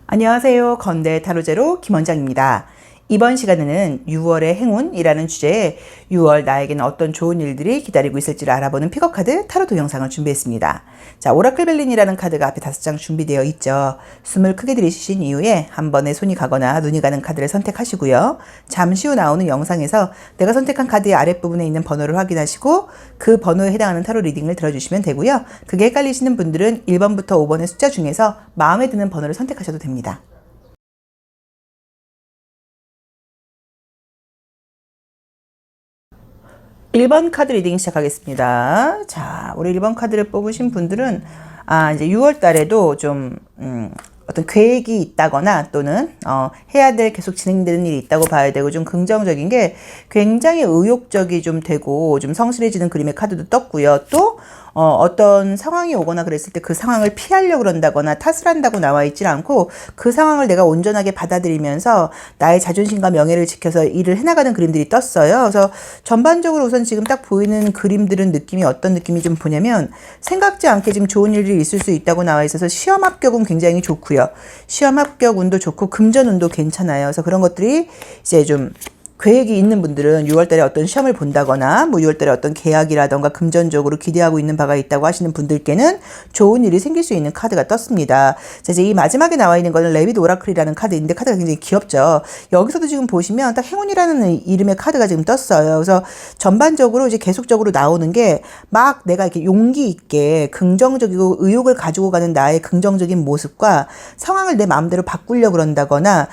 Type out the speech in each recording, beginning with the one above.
안녕하세요. 건대 타로제로 김원장입니다. 이번 시간에는 6월의 행운이라는 주제에 6월 나에게는 어떤 좋은 일들이 기다리고 있을지를 알아보는 픽업 카드 타로 동영상을 준비했습니다. 자, 오라클 벨린이라는 카드가 앞에 5장 준비되어 있죠. 숨을 크게 들이쉬신 이후에 한 번에 손이 가거나 눈이 가는 카드를 선택하시고요. 잠시 후 나오는 영상에서 내가 선택한 카드의 아랫부분에 있는 번호를 확인하시고 그 번호에 해당하는 타로 리딩을 들어주시면 되고요. 그게 헷갈리시는 분들은 1번부터 5번의 숫자 중에서 마음에 드는 번호를 선택하셔도 됩니다. 1번 카드 리딩 시작하겠습니다. 자, 우리 1번 카드를 뽑으신 분들은 이제 6월 달에도 좀 어떤 계획이 있다거나 또는 해야 될 계속 진행되는 일이 있다고 봐야 되고, 좀 긍정적인 게 굉장히 의욕적이 좀 되고 좀 성실해지는 그림의 카드도 떴고요. 또 어떤 상황이 오거나 그랬을 때 그 상황을 피하려고 그런다거나 탓을 한다고 나와 있질 않고, 그 상황을 내가 온전하게 받아들이면서 나의 자존심과 명예를 지켜서 일을 해나가는 그림들이 떴어요. 그래서 전반적으로 우선 지금 딱 보이는 그림들은 느낌이 어떤 느낌이 좀 보냐면, 생각지 않게 지금 좋은 일이 있을 수 있다고 나와 있어서 시험 합격은 굉장히 좋고요. 시험 합격 운도 좋고 금전 운도 괜찮아요. 그래서 그런 것들이 이제 좀 계획이 있는 분들은 6월달에 어떤 시험을 본다거나 뭐 6월달에 어떤 계약이라던가 금전적으로 기대하고 있는 바가 있다고 하시는 분들께는 좋은 일이 생길 수 있는 카드가 떴습니다. 자, 이제 이 마지막에 나와 있는 거는 레빗 오라클이라는 카드인데, 카드가 굉장히 귀엽죠. 여기서도 지금 보시면 딱 행운이라는 이름의 카드가 지금 떴어요. 그래서 전반적으로 이제 계속적으로 나오는 게 막 내가 이렇게 용기 있게 긍정적이고 의욕을 가지고 가는 나의 긍정적인 모습과 상황을 내 마음대로 바꾸려고 그런다거나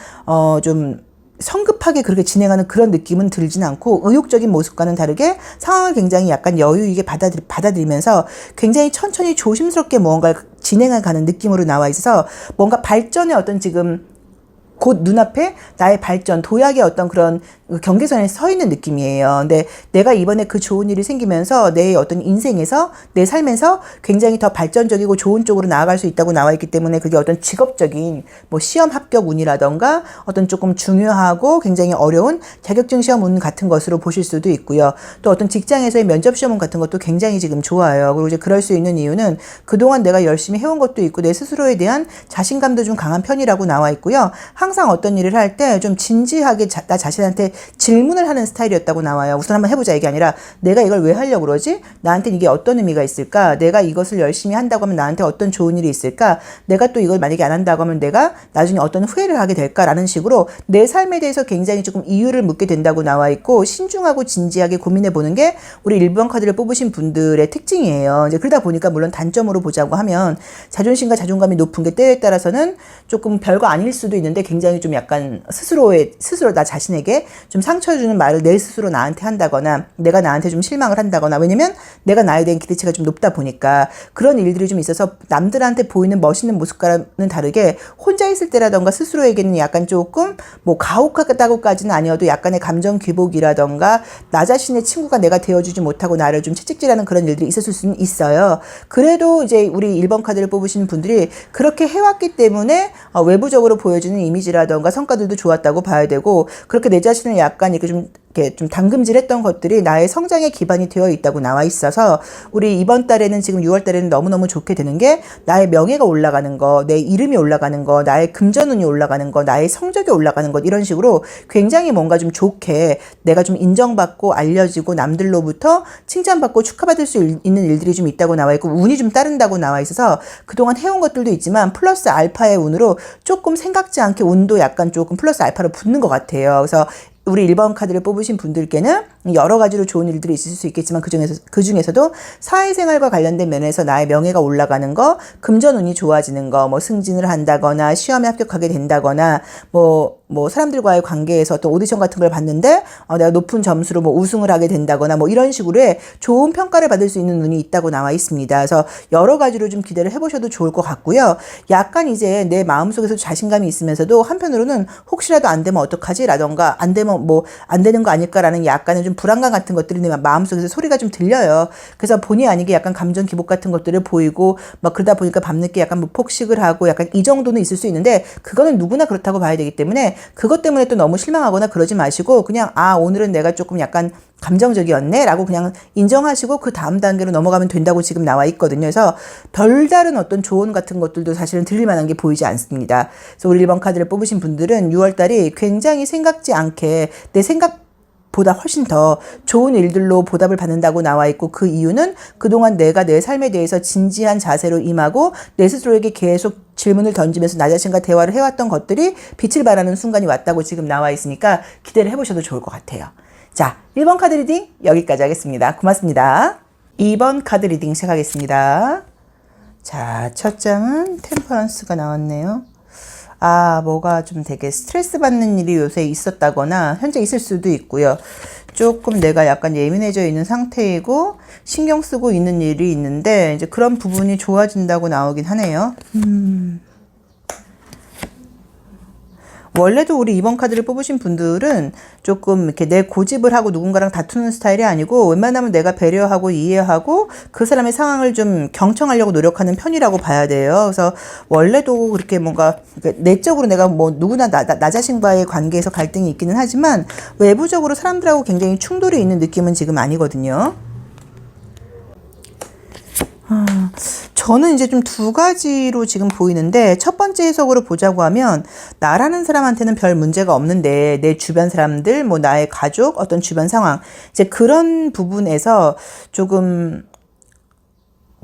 좀 성급하게 그렇게 진행하는 그런 느낌은 들진 않고, 의욕적인 모습과는 다르게 상황을 굉장히 약간 여유 있게 받아들이면서 굉장히 천천히 조심스럽게 무언가를 진행해 가는 느낌으로 나와 있어서, 뭔가 발전의 어떤 지금 곧 눈앞에 나의 발전, 도약의 어떤 그런 경계선에 서 있는 느낌이에요. 근데 내가 이번에 그 좋은 일이 생기면서 내 어떤 인생에서, 내 삶에서 굉장히 더 발전적이고 좋은 쪽으로 나아갈 수 있다고 나와 있기 때문에, 그게 어떤 직업적인 뭐 시험 합격 운이라던가 어떤 조금 중요하고 굉장히 어려운 자격증 시험 운 같은 것으로 보실 수도 있고요. 또 어떤 직장에서의 면접 시험 운 같은 것도 굉장히 지금 좋아요. 그리고 이제 그럴 수 있는 이유는 그동안 내가 열심히 해온 것도 있고 내 스스로에 대한 자신감도 좀 강한 편이라고 나와 있고요. 항상 어떤 일을 할 때 좀 진지하게 나 자신한테 질문을 하는 스타일이었다고 나와요. 우선 한번 해보자 이게 아니라, 내가 이걸 왜 하려고 그러지? 나한테 이게 어떤 의미가 있을까? 내가 이것을 열심히 한다고 하면 나한테 어떤 좋은 일이 있을까? 내가 또 이걸 만약에 안 한다고 하면 내가 나중에 어떤 후회를 하게 될까라는 식으로 내 삶에 대해서 굉장히 조금 이유를 묻게 된다고 나와 있고, 신중하고 진지하게 고민해 보는 게 우리 1번 카드를 뽑으신 분들의 특징이에요. 이제 그러다 보니까 물론 단점으로 보자고 하면, 자존심과 자존감이 높은 게 때에 따라서는 조금 별거 아닐 수도 있는데, 굉장히 좀 약간 스스로 나 자신에게 좀 상처 주는 말을 내 스스로 나한테 한다거나, 내가 나한테 좀 실망을 한다거나, 왜냐면 내가 나에 대한 기대치가 좀 높다 보니까 그런 일들이 좀 있어서, 남들한테 보이는 멋있는 모습과는 다르게 혼자 있을 때라던가 스스로에게는 약간 조금 뭐 가혹하다고까지는 아니어도 약간의 감정 기복이라던가, 나 자신의 친구가 내가 되어주지 못하고 나를 좀 채찍질하는 그런 일들이 있었을 수는 있어요. 그래도 이제 우리 1번 카드를 뽑으시는 분들이 그렇게 해왔기 때문에 외부적으로 보여지는 이미지라던가 성과들도 좋았다고 봐야 되고, 그렇게 내 자신을 약간 이렇게 좀 당금질했던 것들이 나의 성장의 기반이 되어 있다고 나와 있어서, 우리 이번 달에는, 지금 6월 달에는 너무너무 좋게 되는 게, 나의 명예가 올라가는 거, 내 이름이 올라가는 거, 나의 금전운이 올라가는 거, 나의 성적이 올라가는 것, 이런 식으로 굉장히 뭔가 좀 좋게 내가 좀 인정받고 알려지고 남들로부터 칭찬받고 축하받을 수 있는 일들이 좀 있다고 나와 있고, 운이 좀 따른다고 나와 있어서 그동안 해온 것들도 있지만 플러스 알파의 운으로 조금 생각지 않게 운도 약간 조금 플러스 알파로 붙는 것 같아요. 그래서 우리 1번 카드를 뽑으신 분들께는 여러 가지로 좋은 일들이 있을 수 있겠지만, 그중에서도 사회생활과 관련된 면에서 나의 명예가 올라가는 거, 금전운이 좋아지는 거, 뭐 승진을 한다거나 시험에 합격하게 된다거나, 뭐 사람들과의 관계에서 또 오디션 같은 걸 봤는데 내가 높은 점수로 뭐 우승을 하게 된다거나, 뭐 이런 식으로의 좋은 평가를 받을 수 있는 운이 있다고 나와 있습니다. 그래서 여러 가지로 좀 기대를 해보셔도 좋을 것 같고요. 약간 이제 내 마음속에서 자신감이 있으면서도 한편으로는 혹시라도 안 되면 어떡하지? 라던가, 안 되면 뭐 안 되는 거 아닐까라는 약간은 좀 좀 불안감 같은 것들이 내 마음속에서 소리가 좀 들려요. 그래서 본의 아니게 약간 감정 기복 같은 것들을 보이고 막 그러다 보니까 밤늦게 약간 뭐 폭식을 하고 약간 이 정도는 있을 수 있는데 그거는 누구나 그렇다고 봐야 되기 때문에 그것 때문에 또 너무 실망하거나 그러지 마시고 그냥 오늘은 내가 조금 약간 감정적이었네 라고 그냥 인정하시고 그 다음 단계로 넘어가면 된다고 지금 나와 있거든요. 그래서 별다른 어떤 조언 같은 것들도 사실은 들릴 만한 게 보이지 않습니다. 그래서 우리 1번 카드를 뽑으신 분들은 6월달이 굉장히 생각지 않게 내 생각보다 훨씬 더 좋은 일들로 보답을 받는다고 나와 있고 그 이유는 그동안 내가 내 삶에 대해서 진지한 자세로 임하고 내 스스로에게 계속 질문을 던지면서 나 자신과 대화를 해왔던 것들이 빛을 발하는 순간이 왔다고 지금 나와 있으니까 기대를 해보셔도 좋을 것 같아요. 자, 1번 카드 리딩 여기까지 하겠습니다. 고맙습니다. 2번 카드 리딩 시작하겠습니다. 자, 첫 장은 템퍼런스가 나왔네요. 뭐가 좀 되게 스트레스 받는 일이 요새 있었다거나 현재 있을 수도 있고요. 조금 내가 약간 예민해져 있는 상태이고 신경 쓰고 있는 일이 있는데 이제 그런 부분이 좋아진다고 나오긴 하네요. 원래도 우리 2번 카드를 뽑으신 분들은 조금 이렇게 내 고집을 하고 누군가랑 다투는 스타일이 아니고 웬만하면 내가 배려하고 이해하고 그 사람의 상황을 좀 경청하려고 노력하는 편이라고 봐야 돼요. 그래서 원래도 그렇게 뭔가 내적으로 내가 뭐 누구나 나 자신과의 관계에서 갈등이 있기는 하지만 외부적으로 사람들하고 굉장히 충돌이 있는 느낌은 지금 아니거든요. 저는 이제 좀 두 가지로 지금 보이는데 첫 번째 해석으로 보자고 하면 나라는 사람한테는 별 문제가 없는데 내 주변 사람들, 뭐 나의 가족, 어떤 주변 상황 이제 그런 부분에서 조금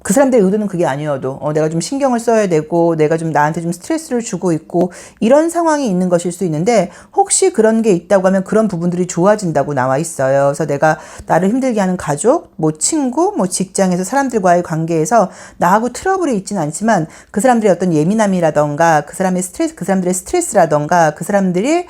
그 사람들의 의도는 그게 아니어도 내가 좀 신경을 써야 되고 내가 좀 나한테 좀 스트레스를 주고 있고 이런 상황이 있는 것일 수 있는데 혹시 그런 게 있다고 하면 그런 부분들이 좋아진다고 나와 있어요. 그래서 내가 나를 힘들게 하는 가족, 뭐 친구, 뭐 직장에서 사람들과의 관계에서 나하고 트러블이 있지는 않지만 그 사람들의 어떤 예민함이라던가 그 사람들의 스트레스라던가 그 사람들이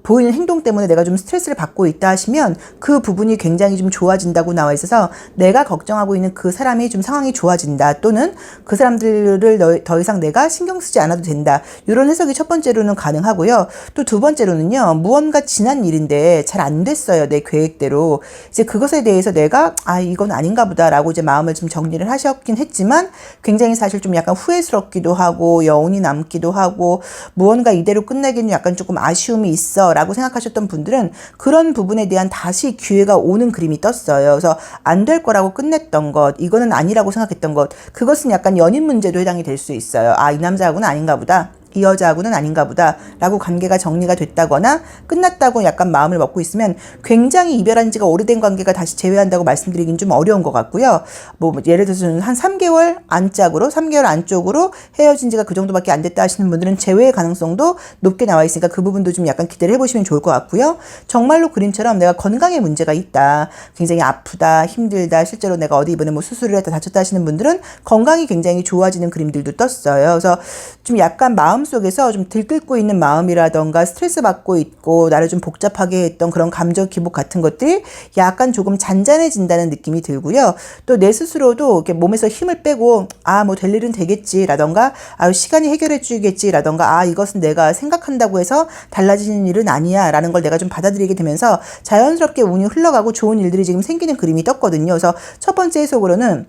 보이는 행동 때문에 내가 좀 스트레스를 받고 있다 하시면 그 부분이 굉장히 좀 좋아진다고 나와 있어서 내가 걱정하고 있는 그 사람이 좀 상황이 좋아진다 또는 그 사람들을 더 이상 내가 신경 쓰지 않아도 된다. 이런 해석이 첫 번째로는 가능하고요. 또 두 번째로는요. 무언가 지난 일인데 잘 안 됐어요. 내 계획대로. 이제 그것에 대해서 내가 이건 아닌가 보다라고 이제 마음을 좀 정리를 하셨긴 했지만 굉장히 사실 좀 약간 후회스럽기도 하고 여운이 남기도 하고 무언가 이대로 끝내기는 약간 조금 아쉬움이 있어 라고 생각하셨던 분들은 그런 부분에 대한 다시 기회가 오는 그림이 떴어요. 그래서 안 될 거라고 끝냈던 것, 이거는 아니라고 생각했던 것, 그것은 약간 연인 문제도 해당이 될 수 있어요. 이 남자하고는 아닌가 보다. 이 여자하고는 아닌가 보다 라고 관계가 정리가 됐다거나 끝났다고 약간 마음을 먹고 있으면 굉장히 이별한 지가 오래된 관계가 다시 재회한다고 말씀드리긴 좀 어려운 것 같고요. 뭐 예를 들어서 한 3개월 안짝으로 3개월 안쪽으로 헤어진 지가 그 정도밖에 안 됐다 하시는 분들은 재회의 가능성도 높게 나와 있으니까 그 부분도 좀 약간 기대를 해보시면 좋을 것 같고요. 정말로 그림처럼 내가 건강에 문제가 있다, 굉장히 아프다, 힘들다, 실제로 내가 어디 이번에 뭐 수술을 했다 다쳤다 하시는 분들은 건강이 굉장히 좋아지는 그림들도 떴어요. 그래서 좀 약간 마음속에서 좀 들끓고 있는 마음이라던가 스트레스 받고 있고 나를 좀 복잡하게 했던 그런 감정 기복 같은 것들이 약간 조금 잔잔해진다는 느낌이 들고요. 또 내 스스로도 이렇게 몸에서 힘을 빼고 뭐 될 일은 되겠지라던가 시간이 해결해 주겠지라던가 이것은 내가 생각한다고 해서 달라지는 일은 아니야 라는 걸 내가 좀 받아들이게 되면서 자연스럽게 운이 흘러가고 좋은 일들이 지금 생기는 그림이 떴거든요. 그래서 첫 번째 해석으로는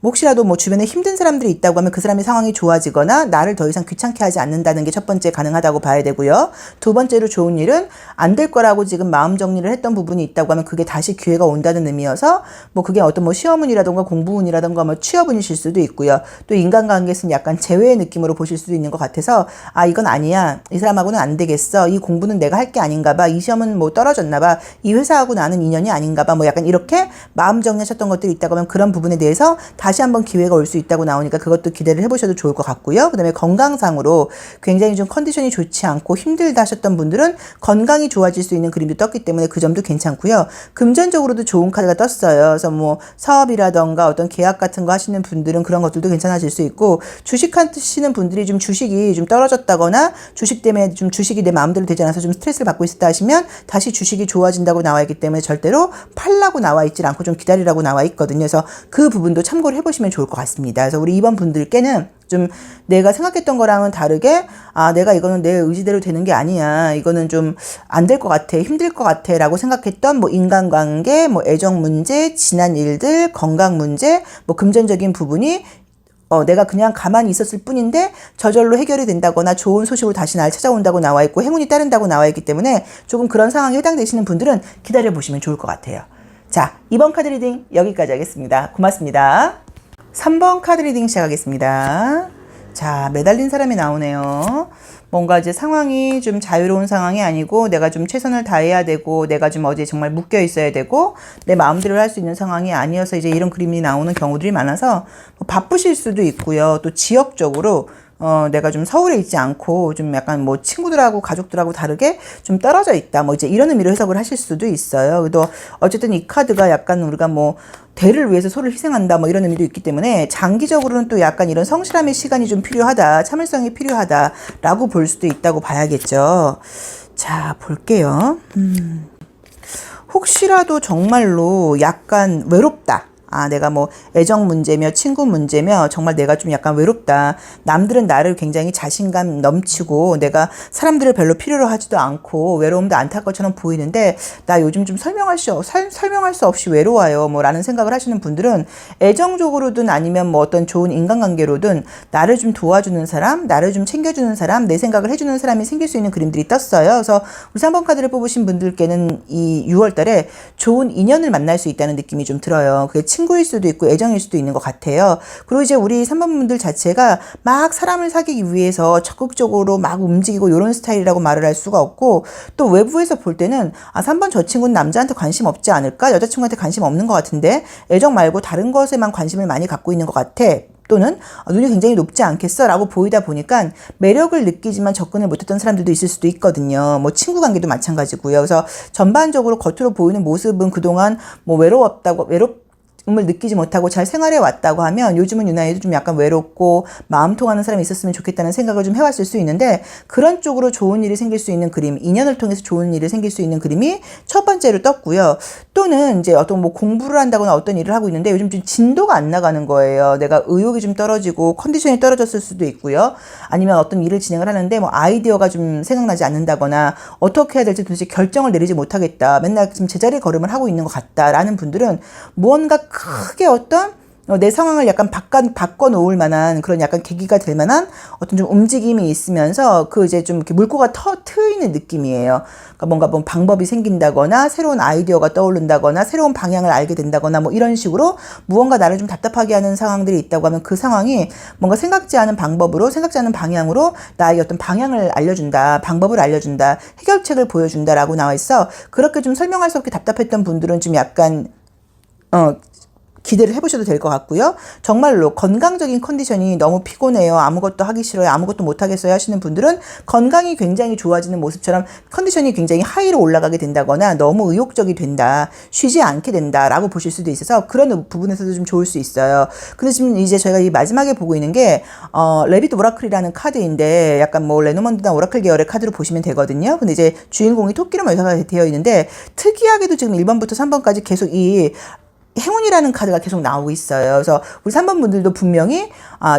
혹시라도 뭐 주변에 힘든 사람들이 있다고 하면 그 사람의 상황이 좋아지거나 나를 더 이상 귀찮게 하지 않는다는 게 첫 번째 가능하다고 봐야 되고요. 두 번째로 좋은 일은 안 될 거라고 지금 마음 정리를 했던 부분이 있다고 하면 그게 다시 기회가 온다는 의미여서 뭐 그게 어떤 뭐 시험운이라던가 공부운이라던가 뭐 취업운이실 수도 있고요. 또 인간관계에서는 약간 재회의 느낌으로 보실 수도 있는 것 같아서 이건 아니야. 이 사람하고는 안 되겠어. 이 공부는 내가 할 게 아닌가 봐. 이 시험은 뭐 떨어졌나 봐. 이 회사하고 나는 인연이 아닌가 봐. 뭐 약간 이렇게 마음 정리하셨던 것들이 있다고 하면 그런 부분에 대해서 다시 한번 기회가 올 수 있다고 나오니까 그것도 기대를 해보셔도 좋을 것 같고요. 그 다음에 건강상으로 굉장히 좀 컨디션이 좋지 않고 힘들다 하셨던 분들은 건강이 좋아질 수 있는 그림도 떴기 때문에 그 점도 괜찮고요. 금전적으로도 좋은 카드가 떴어요. 그래서 뭐 사업이라던가 어떤 계약 같은 거 하시는 분들은 그런 것들도 괜찮아질 수 있고 주식하시는 분들이 좀 주식이 좀 떨어졌다거나 주식 때문에 좀 주식이 내 마음대로 되지 않아서 좀 스트레스를 받고 있었다 하시면 다시 주식이 좋아진다고 나와 있기 때문에 절대로 팔라고 나와 있지 않고 좀 기다리라고 나와 있거든요. 그래서 그 부분도 참고를 해보시면 좋을 것 같습니다. 그래서 우리 2번 분들께는 좀 내가 생각했던 거랑은 다르게 내가 이거는 내 의지대로 되는 게 아니야. 이거는 좀 안 될 것 같아. 힘들 것 같아. 라고 생각했던 뭐 인간관계, 뭐 애정 문제, 지난 일들, 건강 문제, 뭐 금전적인 부분이 내가 그냥 가만히 있었을 뿐인데 저절로 해결이 된다거나 좋은 소식으로 다시 날 찾아온다고 나와 있고 행운이 따른다고 나와 있기 때문에 조금 그런 상황에 해당되시는 분들은 기다려 보시면 좋을 것 같아요. 자, 2번 카드 리딩 여기까지 하겠습니다. 고맙습니다. 3번 카드 리딩 시작하겠습니다. 자, 매달린 사람이 나오네요. 뭔가 이제 상황이 좀 자유로운 상황이 아니고 내가 좀 최선을 다해야 되고 내가 좀 어디에 정말 묶여 있어야 되고 내 마음대로 할 수 있는 상황이 아니어서 이제 이런 그림이 나오는 경우들이 많아서 뭐 바쁘실 수도 있고요. 또 지역적으로 내가 좀 서울에 있지 않고 좀 약간 뭐 친구들하고 가족들하고 다르게 좀 떨어져 있다. 뭐 이제 이런 의미로 해석을 하실 수도 있어요. 그래도 어쨌든 이 카드가 약간 우리가 뭐 대를 위해서 소를 희생한다 뭐 이런 의미도 있기 때문에 장기적으로는 또 약간 이런 성실함의 시간이 좀 필요하다. 참을성이 필요하다라고 볼 수도 있다고 봐야겠죠. 자, 볼게요. 혹시라도 정말로 약간 외롭다. 내가 뭐 애정 문제며 친구 문제며 정말 내가 좀 약간 외롭다. 남들은 나를 굉장히 자신감 넘치고 내가 사람들을 별로 필요로 하지도 않고 외로움도 안 탈 것처럼 보이는데 나 요즘 좀 설명할 수 없이 외로워요. 뭐 라는 생각을 하시는 분들은 애정적으로든 아니면 뭐 어떤 좋은 인간관계로든 나를 좀 도와주는 사람, 나를 좀 챙겨주는 사람, 내 생각을 해주는 사람이 생길 수 있는 그림들이 떴어요. 그래서 우리 3번 카드를 뽑으신 분들께는 이 6월 달에 좋은 인연을 만날 수 있다는 느낌이 좀 들어요. 그게 친구일 수도 있고 애정일 수도 있는 것 같아요. 그리고 이제 우리 3번 분들 자체가 막 사람을 사귀기 위해서 적극적으로 막 움직이고 이런 스타일이라고 말을 할 수가 없고 또 외부에서 볼 때는 3번 저 친구는 남자한테 관심 없지 않을까? 여자친구한테 관심 없는 것 같은데 애정 말고 다른 것에만 관심을 많이 갖고 있는 것 같아. 또는 눈이 굉장히 높지 않겠어? 라고 보이다 보니까 매력을 느끼지만 접근을 못했던 사람들도 있을 수도 있거든요. 뭐 친구 관계도 마찬가지고요. 그래서 전반적으로 겉으로 보이는 모습은 그동안 뭐 외로움을 느끼지 못하고 잘 생활해 왔다고 하면 요즘은 유난히도 좀 약간 외롭고 마음 통하는 사람이 있었으면 좋겠다는 생각을 좀 해왔을 수 있는데 그런 쪽으로 좋은 일이 생길 수 있는 그림, 인연을 통해서 좋은 일이 생길 수 있는 그림이 첫 번째로 떴고요. 또는 이제 어떤 뭐 공부를 한다거나 어떤 일을 하고 있는데 요즘 좀 진도가 안 나가는 거예요. 내가 의욕이 좀 떨어지고 컨디션이 떨어졌을 수도 있고요. 아니면 어떤 일을 진행을 하는데 뭐 아이디어가 좀 생각나지 않는다거나 어떻게 해야 될지 도대체 결정을 내리지 못하겠다. 맨날 지금 제자리 걸음을 하고 있는 것 같다라는 분들은 무언가 크게 어떤 내 상황을 약간 바꿔놓을 만한 그런 약간 계기가 될 만한 어떤 좀 움직임이 있으면서 그 이제 좀 이렇게 물꼬가 트이는 느낌이에요. 그러니까 뭔가 뭐 방법이 생긴다거나 새로운 아이디어가 떠오른다거나 새로운 방향을 알게 된다거나 뭐 이런 식으로 무언가 나를 좀 답답하게 하는 상황들이 있다고 하면 그 상황이 뭔가 생각지 않은 방법으로 생각지 않은 방향으로 나에게 어떤 방향을 알려준다. 방법을 알려준다. 해결책을 보여준다라고 나와 있어. 그렇게 좀 설명할 수 없게 답답했던 분들은 좀 약간 기대를 해보셔도 될 것 같고요. 정말로 건강적인 컨디션이 너무 피곤해요. 아무것도 하기 싫어요. 아무것도 못하겠어요 하시는 분들은 건강이 굉장히 좋아지는 모습처럼 컨디션이 굉장히 하이로 올라가게 된다거나 너무 의욕적이 된다. 쉬지 않게 된다라고 보실 수도 있어서 그런 부분에서도 좀 좋을 수 있어요. 근데 지금 이제 저희가 이 마지막에 보고 있는 게 레빗 오라클이라는 카드인데 약간 뭐 레노먼드나 오라클 계열의 카드로 보시면 되거든요. 근데 이제 주인공이 토끼로 묘사가 되어 있는데 특이하게도 지금 1번부터 3번까지 계속 이 행운이라는 카드가 계속 나오고 있어요. 그래서 우리 3번 분들도 분명히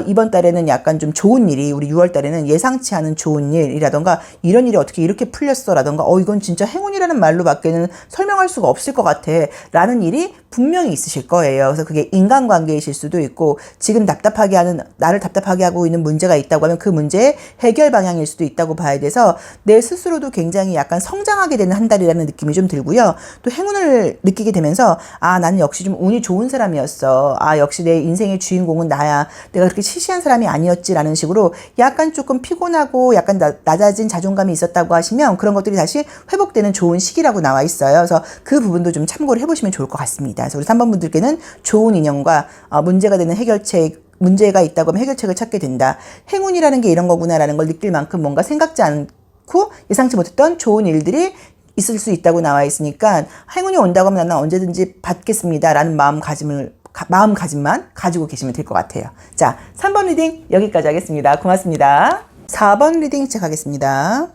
이번 달에는 약간 좀 좋은 일이 우리 6월 달에는 예상치 않은 좋은 일이라던가 이런 일이 어떻게 이렇게 풀렸어 라던가 이건 진짜 행운이라는 말로밖에는 설명할 수가 없을 것 같아 라는 일이 분명히 있으실 거예요. 그래서 그게 인간관계이실 수도 있고 지금 나를 답답하게 하고 있는 문제가 있다고 하면 그 문제의 해결 방향일 수도 있다고 봐야 돼서 내 스스로도 굉장히 약간 성장하게 되는 한 달이라는 느낌이 좀 들고요. 또 행운을 느끼게 되면서 나는 역시 좀 운이 좋은 사람이었어. 역시 내 인생의 주인공은 나야. 내가 그렇게 시시한 사람이 아니었지라는 식으로 약간 조금 피곤하고 약간 낮아진 자존감이 있었다고 하시면 그런 것들이 다시 회복되는 좋은 시기라고 나와 있어요. 그래서 그 부분도 좀 참고를 해보시면 좋을 것 같습니다. 그래서 우리 3번 분들께는 좋은 인연과 문제가 되는 문제가 있다고 하면 해결책을 찾게 된다. 행운이라는 게 이런 거구나라는 걸 느낄 만큼 뭔가 생각지 않고 예상치 못했던 좋은 일들이 있을 수 있다고 나와 있으니까 행운이 온다고 하면 나는 언제든지 받겠습니다라는 마음가짐만 가지고 계시면 될 것 같아요. 자, 3번 리딩 여기까지 하겠습니다. 고맙습니다. 4번 리딩 시작하겠습니다.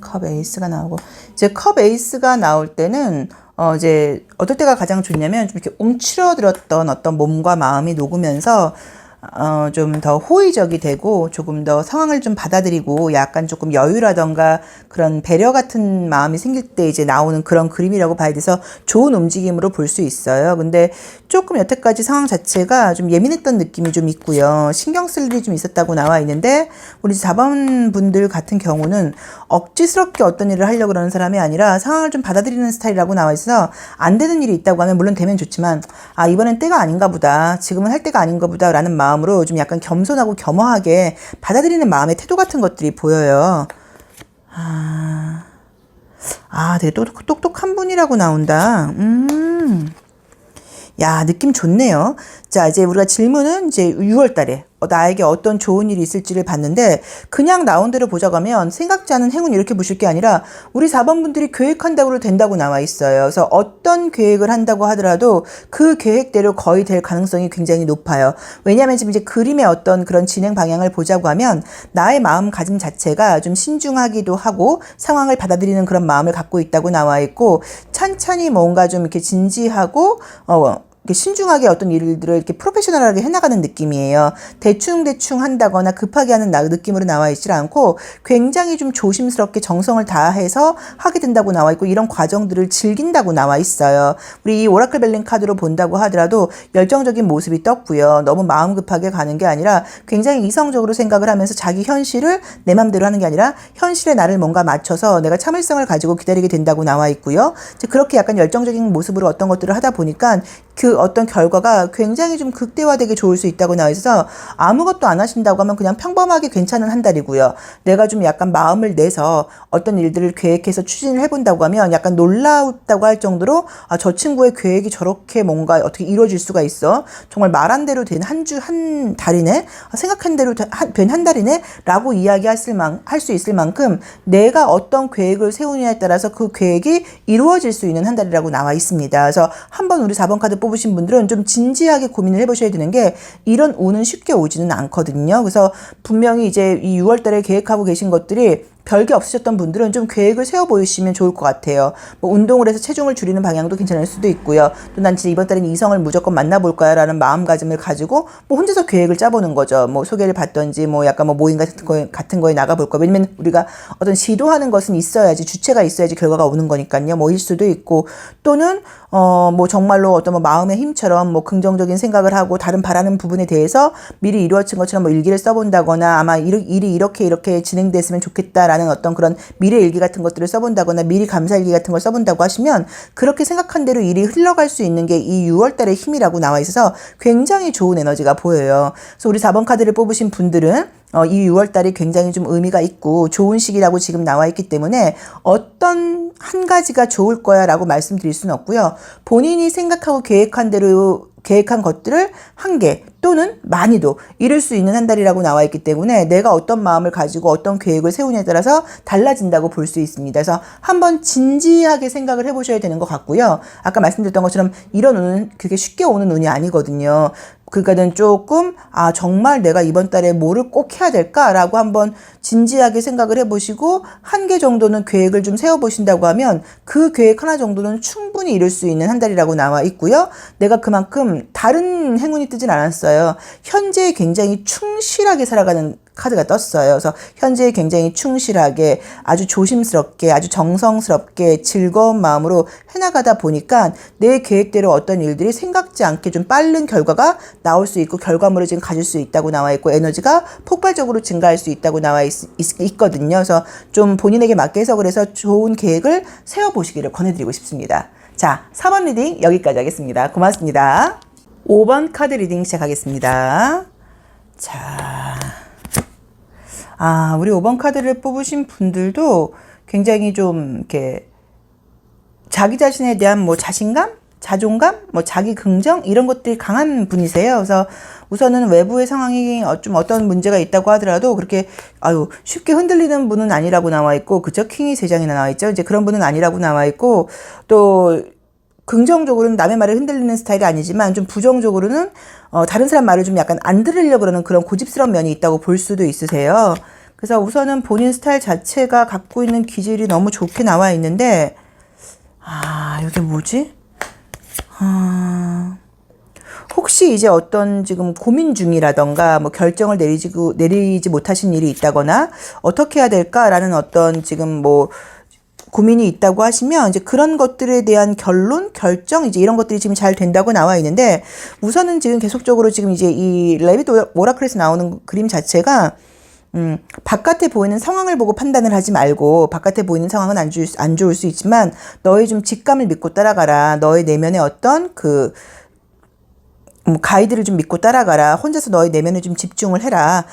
컵 에이스가 나오고 이제 컵 에이스가 나올 때는 이제 어떨 때가 가장 좋냐면 좀 이렇게 움츠러들었던 어떤 몸과 마음이 녹으면서 좀 더 호의적이 되고 조금 더 상황을 좀 받아들이고 약간 조금 여유라던가 그런 배려 같은 마음이 생길 때 이제 나오는 그런 그림이라고 봐야 돼서 좋은 움직임으로 볼 수 있어요. 근데 조금 여태까지 상황 자체가 좀 예민했던 느낌이 좀 있고요. 신경 쓸 일이 좀 있었다고 나와 있는데 우리 4번 분들 같은 경우는 억지스럽게 어떤 일을 하려고 그러는 사람이 아니라 상황을 좀 받아들이는 스타일이라고 나와 있어서 안 되는 일이 있다고 하면 물론 되면 좋지만 이번엔 때가 아닌가 보다. 지금은 할 때가 아닌가 보다 라는 마음으로 좀 약간 겸손하고 겸허하게 받아들이는 마음의 태도 같은 것들이 보여요. 되게 똑똑한 분이라고 나온다. 야, 느낌 좋네요. 자, 이제 우리가 질문은 이제 6월 달에 나에게 어떤 좋은 일이 있을지를 봤는데 그냥 나온 대로 보자고 하면 생각지 않은 행운 이렇게 보실 게 아니라 우리 4번 분들이 계획한다고 된다고 나와 있어요. 그래서 어떤 계획을 한다고 하더라도 그 계획대로 거의 될 가능성이 굉장히 높아요. 왜냐하면 지금 이제 그림의 어떤 그런 진행 방향을 보자고 하면 나의 마음가짐 자체가 좀 신중하기도 하고 상황을 받아들이는 그런 마음을 갖고 있다고 나와 있고 찬찬히 뭔가 좀 이렇게 진지하고 신중하게 어떤 일들을 이렇게 프로페셔널하게 해나가는 느낌이에요. 대충 한다거나 급하게 하는 느낌으로 나와 있지 않고 굉장히 좀 조심스럽게 정성을 다해서 하게 된다고 나와 있고 이런 과정들을 즐긴다고 나와 있어요. 우리 이 오라클 벨링 카드로 본다고 하더라도 열정적인 모습이 떴고요. 너무 마음 급하게 가는 게 아니라 굉장히 이성적으로 생각을 하면서 자기 현실을 내 맘대로 하는 게 아니라 현실에 나를 뭔가 맞춰서 내가 참을성을 가지고 기다리게 된다고 나와 있고요. 그렇게 약간 열정적인 모습으로 어떤 것들을 하다 보니까 그 어떤 결과가 굉장히 좀 극대화되게 좋을 수 있다고 나와 있어서 아무것도 안 하신다고 하면 그냥 평범하게 괜찮은 한 달이고요. 내가 좀 약간 마음을 내서 어떤 일들을 계획해서 추진을 해본다고 하면 약간 놀랍다고 할 정도로 저 친구의 계획이 저렇게 뭔가 어떻게 이루어질 수가 있어. 정말 말한 대로 된 한 달이네. 생각한 대로 된 한 달이네. 라고 이야기할 수 있을 만큼 내가 어떤 계획을 세우느냐에 따라서 그 계획이 이루어질 수 있는 한 달이라고 나와 있습니다. 그래서 한번 우리 4번 카드 뽑으신 분들은 좀 진지하게 고민을 해보셔야 되는 게 이런 운은 쉽게 오지는 않거든요. 그래서 분명히 이제 이 6월 달에 계획하고 계신 것들이 별게 없으셨던 분들은 좀 계획을 세워 보이시면 좋을 것 같아요. 뭐 운동을 해서 체중을 줄이는 방향도 괜찮을 수도 있고요. 또 난 진짜 이번 달엔 이성을 무조건 만나볼 거야 라는 마음가짐을 가지고 뭐 혼자서 계획을 짜보는 거죠. 뭐 소개를 받던지 뭐 약간 뭐 모임 같은 거에 나가볼 거야. 왜냐면 우리가 어떤 시도하는 것은 있어야지 주체가 있어야지 결과가 오는 거니까요. 뭐일 수도 있고 또는 뭐 정말로 어떤 뭐 마음의 힘처럼 뭐 긍정적인 생각을 하고 다른 바라는 부분에 대해서 미리 이루어진 것처럼 뭐 일기를 써본다거나 아마 일이 이렇게 진행됐으면 좋겠다라는 어떤 그런 미래 일기 같은 것들을 써본다거나 미리 감사일기 같은 걸 써본다고 하시면 그렇게 생각한 대로 일이 흘러갈 수 있는 게 이 6월 달의 힘이라고 나와 있어서 굉장히 좋은 에너지가 보여요. 그래서 우리 4번 카드를 뽑으신 분들은 이 6월 달이 굉장히 좀 의미가 있고 좋은 시기라고 지금 나와 있기 때문에 어떤 한 가지가 좋을 거야 라고 말씀드릴 수는 없고요. 본인이 생각하고 계획한 대로 계획한 것들을 한 개 또는 많이도 이룰 수 있는 한 달이라고 나와 있기 때문에 내가 어떤 마음을 가지고 어떤 계획을 세우냐에 따라서 달라진다고 볼 수 있습니다. 그래서 한번 진지하게 생각을 해보셔야 되는 것 같고요. 아까 말씀드렸던 것처럼 이런 운은 그게 쉽게 오는 운이 아니거든요. 그러니까는 조금 정말 내가 이번 달에 뭐를 꼭 해야 될까라고 한번 진지하게 생각을 해보시고 한 개 정도는 계획을 좀 세워보신다고 하면 그 계획 하나 정도는 충분히 이룰 수 있는 한 달이라고 나와 있고요. 내가 그만큼 다른 행운이 뜨진 않았어요. 현재에 굉장히 충실하게 살아가는 카드가 떴어요. 그래서 현재에 굉장히 충실하게 아주 조심스럽게 아주 정성스럽게 즐거운 마음으로 해나가다 보니까 내 계획대로 어떤 일들이 생각지 않게 좀 빠른 결과가 나올 수 있고 결과물을 지금 가질 수 있다고 나와 있고 에너지가 폭발적으로 증가할 수 있다고 나와 있거든요. 그래서 좀 본인에게 맞게 해석을 해서 좋은 계획을 세워보시기를 권해드리고 싶습니다. 자, 4번 리딩 여기까지 하겠습니다. 고맙습니다. 5번 카드 리딩 시작하겠습니다. 자, 우리 5번 카드를 뽑으신 분들도 굉장히 좀 이렇게 자기 자신에 대한 뭐 자신감, 자존감, 뭐 자기 긍정 이런 것들이 강한 분이세요. 그래서 우선은 외부의 상황이 좀 어떤 문제가 있다고 하더라도 그렇게 쉽게 흔들리는 분은 아니라고 나와 있고 그죠? 킹이 3장이나 나와 있죠. 이제 그런 분은 아니라고 나와 있고 또 긍정적으로는 남의 말에 흔들리는 스타일이 아니지만 좀 부정적으로는 다른 사람 말을 좀 약간 안 들으려고 그러는 그런 고집스러운 면이 있다고 볼 수도 있으세요. 그래서 우선은 본인 스타일 자체가 갖고 있는 기질이 너무 좋게 나와 있는데 이게 뭐지? 혹시 이제 어떤 지금 고민 중이라던가 뭐 결정을 내리지 못하신 일이 있다거나 어떻게 해야 될까라는 어떤 지금 뭐 고민이 있다고 하시면 이제 그런 것들에 대한 결론, 결정 이제 이런 것들이 지금 잘 된다고 나와 있는데 우선은 지금 계속적으로 지금 이제 이 레빗 오라클에서 나오는 그림 자체가 바깥에 보이는 상황을 보고 판단을 하지 말고 바깥에 보이는 상황은 안 좋을 수 있지만 너의 좀 직감을 믿고 따라가라. 너의 내면의 어떤 그 가이드를 좀 믿고 따라가라. 혼자서 너의 내면에 좀 집중을 해라.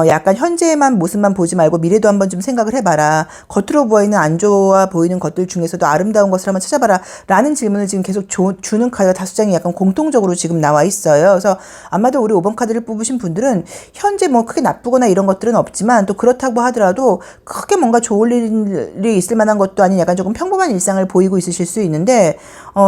약간 현재만 모습만 보지 말고 미래도 한번 좀 생각을 해봐라. 겉으로 보이는 안 좋아 보이는 것들 중에서도 아름다운 것을 한번 찾아봐라. 라는 질문을 지금 계속 주는 카드가 5장이 약간 공통적으로 지금 나와 있어요. 그래서 아마도 우리 5번 카드를 뽑으신 분들은 현재 뭐 크게 나쁘거나 이런 것들은 없지만 또 그렇다고 하더라도 크게 뭔가 좋을 일이 있을 만한 것도 아닌 약간 조금 평범한 일상을 보이고 있으실 수 있는데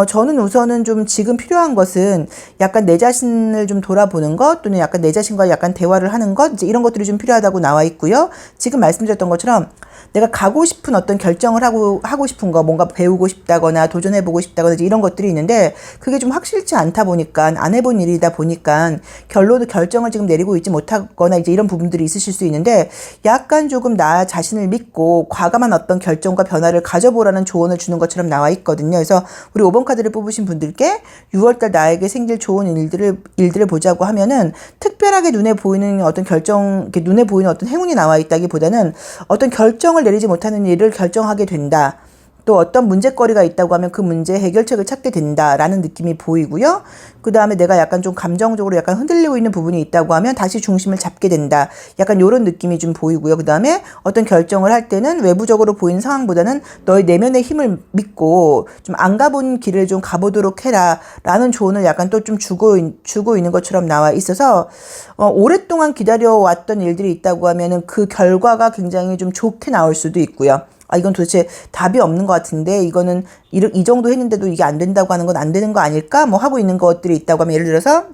저는 우선은 좀 지금 필요한 것은 약간 내 자신을 좀 돌아보는 것 또는 약간 내 자신과 약간 대화를 하는 것 이제 이런 것들이 좀 필요하다고 나와 있고요. 지금 말씀드렸던 것처럼 내가 가고 싶은 어떤 결정을 하고 싶은 거 뭔가 배우고 싶다거나 도전해보고 싶다거나 이제 이런 것들이 있는데 그게 좀 확실치 않다 보니까 안 해본 일이다 보니까 결정을 지금 내리고 있지 못하거나 이제 이런 부분들이 있으실 수 있는데 약간 조금 나 자신을 믿고 과감한 어떤 결정과 변화를 가져보라는 조언을 주는 것처럼 나와 있거든요. 그래서 우리 5번 카드를 뽑으신 분들께 6월달 나에게 생길 좋은 일들을 보자고 하면은 특별하게 눈에 보이는 어떤 눈에 보이는 어떤 행운이 나와 있다기보다는 어떤 결정을 내리지 못하는 일을 결정하게 된다. 또 어떤 문제거리가 있다고 하면 그 문제 해결책을 찾게 된다라는 느낌이 보이고요. 그 다음에 내가 약간 좀 감정적으로 약간 흔들리고 있는 부분이 있다고 하면 다시 중심을 잡게 된다. 약간 이런 느낌이 좀 보이고요. 그 다음에 어떤 결정을 할 때는 외부적으로 보이는 상황보다는 너의 내면의 힘을 믿고 좀 안 가본 길을 좀 가보도록 해라 라는 조언을 약간 또 좀 주고 있는 것처럼 나와 있어서 오랫동안 기다려왔던 일들이 있다고 하면은 그 결과가 굉장히 좀 좋게 나올 수도 있고요. 이건 도대체 답이 없는 것 같은데 이거는 이 정도 했는데도 이게 안 된다고 하는 건 안 되는 거 아닐까? 뭐 하고 있는 것들이 있다고 하면 예를 들어서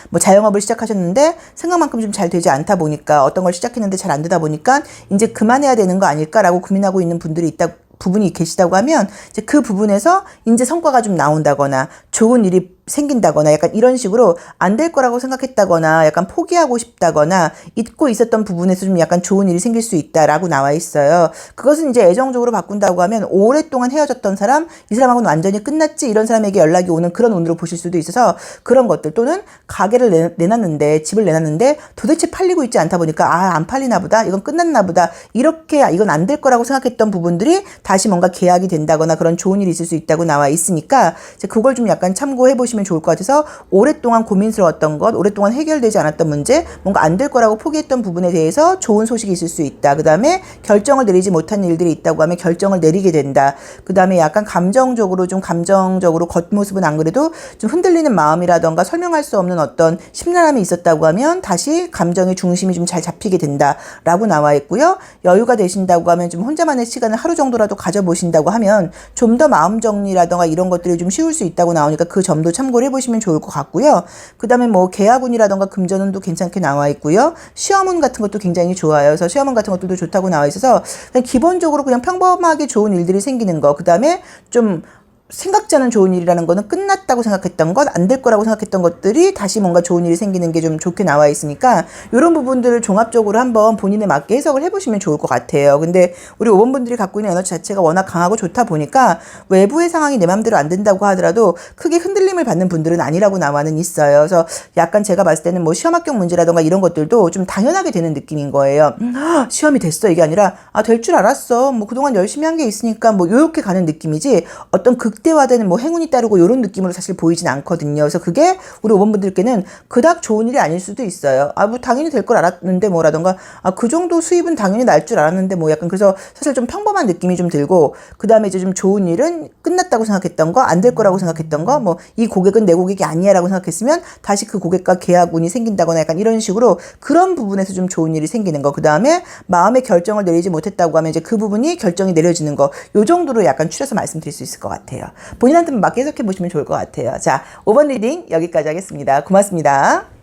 뭐 자영업을 시작하셨는데 생각만큼 좀 잘 되지 않다 보니까 어떤 걸 시작했는데 잘 안 되다 보니까 이제 그만해야 되는 거 아닐까라고 고민하고 있는 부분이 계시다고 하면 이제 그 부분에서 이제 성과가 좀 나온다거나 좋은 일이 생긴다거나 약간 이런 식으로 안 될 거라고 생각했다거나 약간 포기하고 싶다거나 잊고 있었던 부분에서 좀 약간 좋은 일이 생길 수 있다라고 나와 있어요. 그것은 이제 애정적으로 바꾼다고 하면 오랫동안 헤어졌던 사람, 이 사람하고는 완전히 끝났지 이런 사람에게 연락이 오는 그런 운으로 보실 수도 있어서 그런 것들 또는 가게를 내놨는데 집을 내놨는데 도대체 팔리고 있지 않다 보니까 안 팔리나 보다 이건 끝났나 보다 이렇게 이건 안 될 거라고 생각했던 부분들이 다시 뭔가 계약이 된다거나 그런 좋은 일이 있을 수 있다고 나와 있으니까 이제 그걸 좀 약간 참고해 보시면 좋을 것 같아서 오랫동안 고민스러웠던 것, 오랫동안 해결되지 않았던 문제, 뭔가 안 될 거라고 포기했던 부분에 대해서 좋은 소식이 있을 수 있다. 그 다음에 결정을 내리지 못한 일들이 있다고 하면 결정을 내리게 된다. 그 다음에 약간 감정적으로 겉모습은 안 그래도 좀 흔들리는 마음이라던가 설명할 수 없는 어떤 심란함이 있었다고 하면 다시 감정의 중심이 좀 잘 잡히게 된다라고 나와 있고요. 여유가 되신다고 하면 좀 혼자만의 시간을 하루 정도라도 가져보신다고 하면 좀 더 마음 정리라던가 이런 것들이 좀 쉬울 수 있다고 나오니까 그 점도 참고를 해보시면 좋을 것 같고요. 그 다음에 뭐 계약운이라던가 금전운도 괜찮게 나와 있고요. 시험운 같은 것도 굉장히 좋아요. 그래서 시험운 같은 것들도 좋다고 나와 있어서 그냥 기본적으로 그냥 평범하게 좋은 일들이 생기는 거. 그 다음에 좀 생각지 않은 좋은 일이라는 거는 끝났다고 생각했던 것, 안 될 거라고 생각했던 것들이 다시 뭔가 좋은 일이 생기는 게 좀 좋게 나와 있으니까 이런 부분들을 종합적으로 한번 본인에 맞게 해석을 해보시면 좋을 것 같아요. 근데 우리 5번 분들이 갖고 있는 에너지 자체가 워낙 강하고 좋다 보니까 외부의 상황이 내 맘대로 안 된다고 하더라도 크게 흔들림을 받는 분들은 아니라고 나와는 있어요. 그래서 약간 제가 봤을 때는 뭐 시험 합격 문제라던가 이런 것들도 좀 당연하게 되는 느낌인 거예요. 시험이 됐어 이게 아니라 될 줄 알았어. 뭐 그동안 열심히 한 게 있으니까 뭐 요렇게 가는 느낌이지 어떤 극대화되는 뭐 행운이 따르고 이런 느낌으로 사실 보이진 않거든요. 그래서 그게 우리 5번 분들께는 그닥 좋은 일이 아닐 수도 있어요. 뭐 당연히 될 걸 알았는데 뭐라던가 그 정도 수입은 당연히 날 줄 알았는데 뭐 약간 그래서 사실 좀 평범한 느낌이 좀 들고 그 다음에 이제 좀 좋은 일은 끝났다고 생각했던 거, 안 될 거라고 생각했던 거, 뭐 이 고객은 내 고객이 아니야라고 생각했으면 다시 그 고객과 계약운이 생긴다거나 약간 이런 식으로 그런 부분에서 좀 좋은 일이 생기는 거. 그 다음에 마음의 결정을 내리지 못했다고 하면 이제 그 부분이 결정이 내려지는 거. 요 정도로 약간 추려서 말씀드릴 수 있을 것 같아요. 본인한테 맞게 해석해 보시면 좋을 것 같아요. 자, 5번 리딩 여기까지 하겠습니다. 고맙습니다.